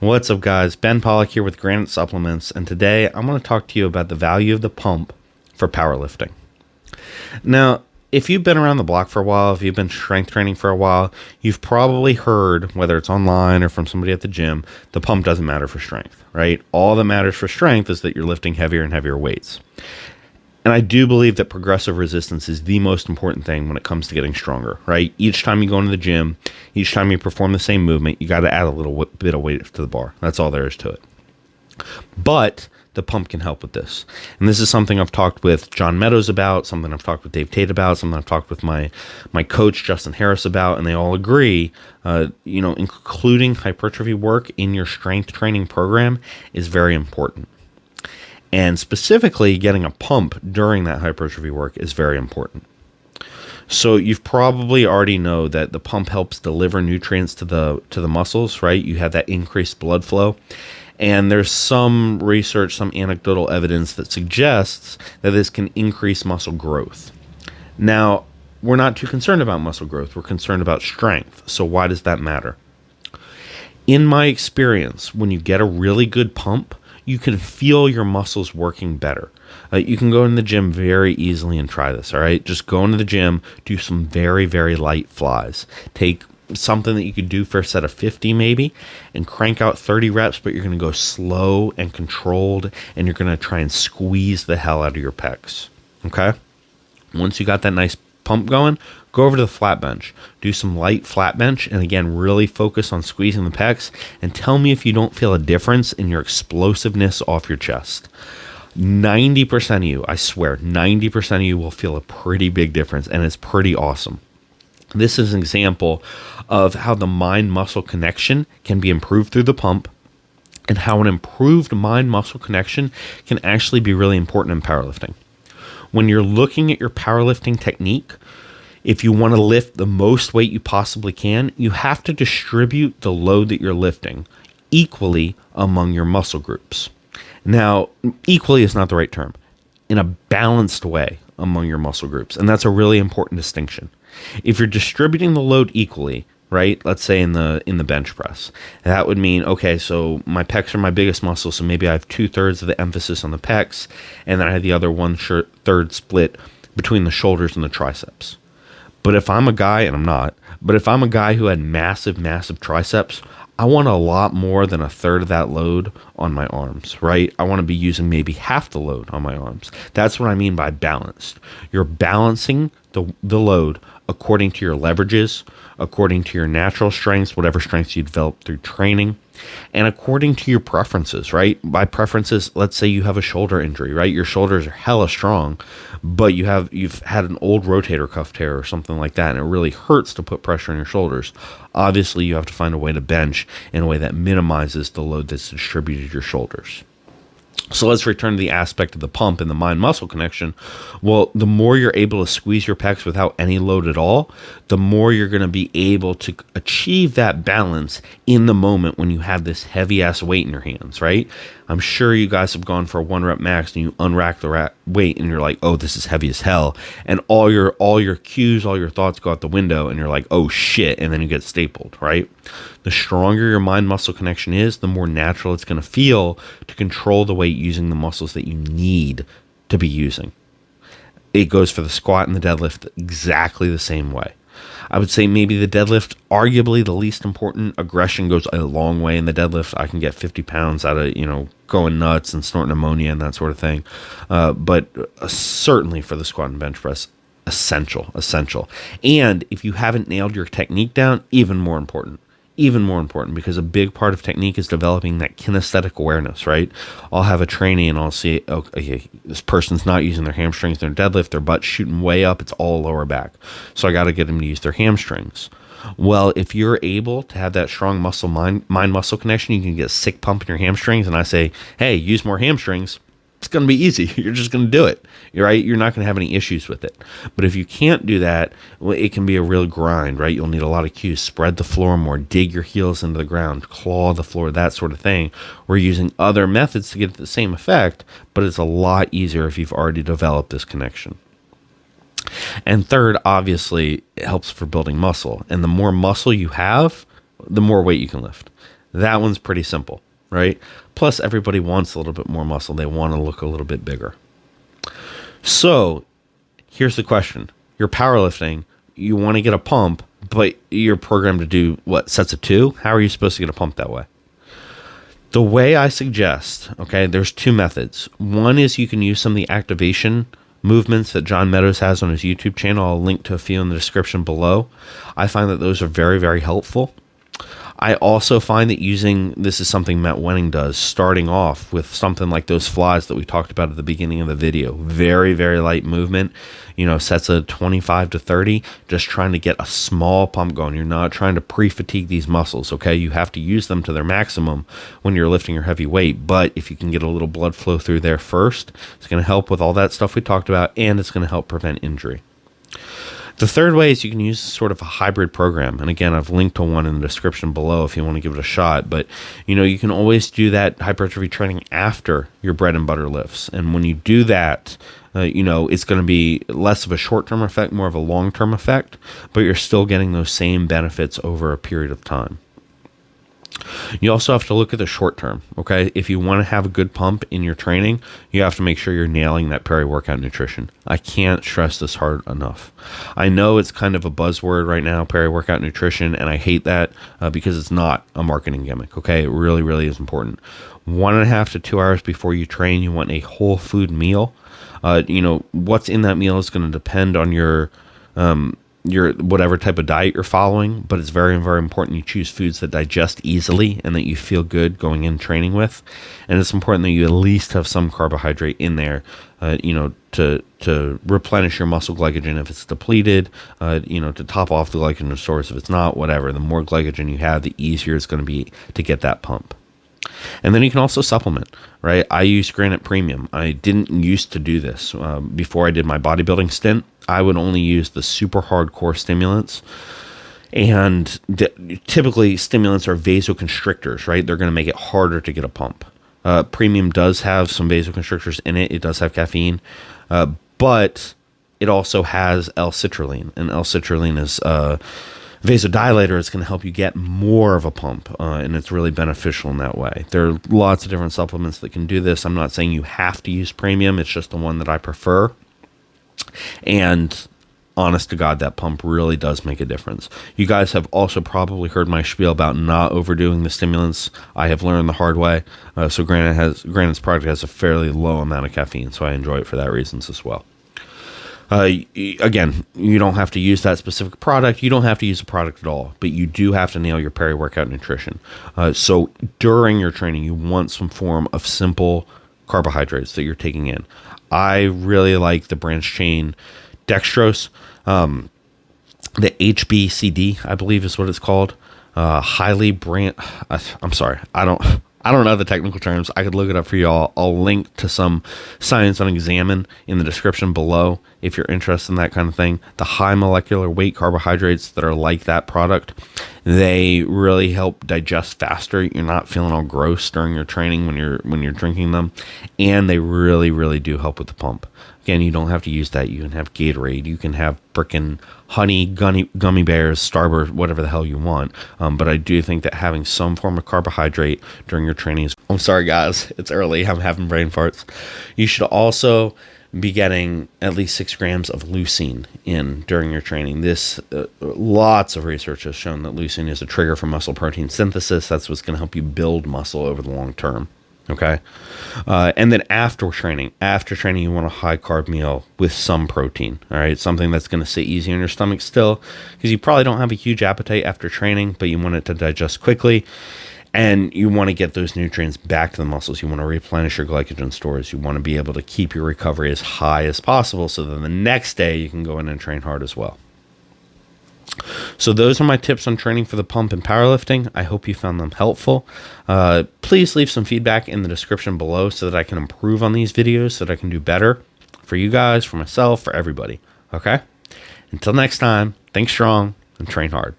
What's up, guys? Ben Pollack here with Granite Supplements, and today I'm going to talk to you about the value of the pump for powerlifting. Now, if you've been around the block for a while, if you've been strength training for a while, you've probably heard, whether it's online or from somebody at the gym, the pump doesn't matter for strength, right? All that matters for strength is that you're lifting heavier and heavier weights. And I do believe that progressive resistance is the most important thing when it comes to getting stronger, right? Each time you go into the gym, each time you perform the same movement, you got to add a little bit of weight to the bar. That's all there is to it. But the pump can help with this. And this is something I've talked with John Meadows about, something I've talked with Dave Tate about, something I've talked with my coach, Justin Harris, about, and they all agree, including hypertrophy work in your strength training program is very important. And specifically, getting a pump during that hypertrophy work is very important. So you've probably already know that the pump helps deliver nutrients to the muscles, right? You have that increased blood flow. And there's some research, some anecdotal evidence that suggests that this can increase muscle growth. Now, we're not too concerned about muscle growth. We're concerned about strength. So why does that matter? In my experience, when you get a really good pump, you can feel your muscles working better. You can go in the gym very easily and try this, all right? Just go into the gym, do some very, very light flies. Take something that you could do for a set of 50 maybe, and crank out 30 reps, but you're going to go slow and controlled, and you're going to try and squeeze the hell out of your pecs, okay? Once you got that nice pump going, go over to the flat bench, do some light flat bench, and again, really focus on squeezing the pecs, and tell me if you don't feel a difference in your explosiveness off your chest. 90% of you, I swear, 90% of you will feel a pretty big difference, and it's pretty awesome. This is an example of how the mind-muscle connection can be improved through the pump, and how an improved mind-muscle connection can actually be really important in powerlifting. When you're looking at your powerlifting technique, if you want to lift the most weight you possibly can, you have to distribute the load that you're lifting equally among your muscle groups. Now, equally is not the right term. In a balanced way among your muscle groups. And that's a really important distinction. If you're distributing the load equally, right? Let's say in the bench press, that would mean, okay, so my pecs are my biggest muscle, so maybe I have 2/3 of the emphasis on the pecs, and then I have the other 1/3 split between the shoulders and the triceps. But if I'm a guy, and I'm not, but if I'm a guy who had massive, massive triceps, I want a lot more than 1/3 of that load on my arms, right? I want to be using maybe half the load on my arms. That's what I mean by balanced. You're balancing the load according to your leverages, according to your natural strengths, whatever strengths you develop through training, and according to your preferences, right? By preferences, let's say you have a shoulder injury, right? Your shoulders are hella strong, but you've had an old rotator cuff tear or something like that, and it really hurts to put pressure on your shoulders. Obviously, you have to find a way to bench in a way that minimizes the load that's distributed to your shoulders. So let's return to the aspect of the pump and the mind-muscle connection. Well, the more you're able to squeeze your pecs without any load at all, the more you're going to be able to achieve that balance in the moment when you have this heavy-ass weight in your hands, right? I'm sure you guys have gone for a 1-rep max and you unrack the weight and you're like, oh, this is heavy as hell. And all your cues, all your thoughts go out the window and you're like, oh, shit, and then you get stapled, right? The stronger your mind-muscle connection is, the more natural it's going to feel to control the weight using the muscles that you need to be using. It goes for the squat and the deadlift exactly the same way. I would say maybe the deadlift, arguably the least important. Aggression goes a long way in the deadlift. I can get 50 pounds out of, going nuts and snorting ammonia and that sort of thing. But certainly for the squat and bench press, essential. And if you haven't nailed your technique down, even more important, because a big part of technique is developing that kinesthetic awareness, right? I'll have a trainee and I'll see, okay, this person's not using their hamstrings in their deadlift, their butt's shooting way up, it's all lower back. So I got to get them to use their hamstrings. Well, if you're able to have that strong mind-muscle connection, you can get a sick pump in your hamstrings, and I say, hey, use more hamstrings. It's going to be easy. You're just going to do it, right? You're not going to have any issues with it. But if you can't do that, well, it can be a real grind, right? You'll need a lot of cues. Spread the floor more, dig your heels into the ground, claw the floor, that sort of thing. We're using other methods to get the same effect, but it's a lot easier if you've already developed this connection. And third, obviously, it helps for building muscle. And the more muscle you have, the more weight you can lift. That one's pretty simple, right? Plus, everybody wants a little bit more muscle. They want to look a little bit bigger. So here's the question. You're powerlifting. You want to get a pump, but you're programmed to do, what, sets of 2? How are you supposed to get a pump that way? The way I suggest, okay, there's 2 methods. One is you can use some of the activation movements that John Meadows has on his YouTube channel. I'll link to a few in the description below. I find that those are very, very helpful. I also find that this is something Matt Wenning does, starting off with something like those flies that we talked about at the beginning of the video. Very, very light movement, sets of 25 to 30, just trying to get a small pump going. You're not trying to pre-fatigue these muscles, okay? You have to use them to their maximum when you're lifting your heavy weight, but if you can get a little blood flow through there first, it's going to help with all that stuff we talked about, and it's going to help prevent injury. The third way is you can use sort of a hybrid program. And again, I've linked to one in the description below if you want to give it a shot. But, you can always do that hypertrophy training after your bread and butter lifts. And when you do that, it's going to be less of a short-term effect, more of a long-term effect, but you're still getting those same benefits over a period of time. You also have to look at the short term, okay? If you want to have a good pump in your training, you have to make sure you're nailing that peri-workout nutrition. I can't stress this hard enough. I know it's kind of a buzzword right now, peri-workout nutrition, and I hate that because it's not a marketing gimmick, okay? It really, really is important. 1.5 to 2 hours before you train, you want a whole food meal. What's in that meal is going to depend on your whatever type of diet you're following, but it's very, very important you choose foods that digest easily and that you feel good going in training with. And it's important that you at least have some carbohydrate in there, to replenish your muscle glycogen if it's depleted, to top off the glycogen stores if it's not, whatever. The more glycogen you have, the easier it's going to be to get that pump. And then you can also supplement, right? I use Granite Premium. I didn't used to do this. Before I did my bodybuilding stint, I would only use the super hardcore stimulants. And typically, stimulants are vasoconstrictors, right? They're going to make it harder to get a pump. Premium does have some vasoconstrictors in it. It does have caffeine, but it also has L-citrulline. And L-citrulline is vasodilator. Is going to help you get more of a pump, and it's really beneficial in that way. There are lots of different supplements that can do this. I'm not saying you have to use Premium. It's just the one that I prefer. And honest to God, that pump really does make a difference. You guys have also probably heard my spiel about not overdoing the stimulants. I have learned the hard way. So Granite's product has a fairly low amount of caffeine, so I enjoy it for that reasons as well. Again, you don't have to use that specific product. You don't have to use a product at all, but you do have to nail your peri-workout nutrition. So during your training, you want some form of simple carbohydrates that you're taking in. I really like the branched chain dextrose, the HBCD, I believe is what it's called. I'm sorry, I don't know the technical terms. I could look it up for y'all. I'll link to some science on Examine in the description below if you're interested in that kind of thing. The high molecular weight carbohydrates that are like that product, they really help digest faster. You're not feeling all gross during your training when you're drinking them, and they really, really do help with the pump. Again, you don't have to use that. You can have Gatorade. You can have frickin' honey, gummy bears, Starburst, whatever the hell you want. But I do think that having some form of carbohydrate during your training is... I'm sorry, guys. It's early. I'm having brain farts. You should also be getting at least 6 grams of leucine in during your training. Lots of research has shown that leucine is a trigger for muscle protein synthesis. That's what's going to help you build muscle over the long term. Okay. And then after training, you want a high carb meal with some protein. All right. Something that's going to sit easy on your stomach still, because you probably don't have a huge appetite after training, but you want it to digest quickly. And you want to get those nutrients back to the muscles. You want to replenish your glycogen stores. You want to be able to keep your recovery as high as possible so that the next day you can go in and train hard as well. So those are my tips on training for the pump and powerlifting. I hope you found them helpful. Please leave some feedback in the description below so that I can improve on these videos, so that I can do better for you guys, for myself, for everybody. Okay? Until next time, think strong and train hard.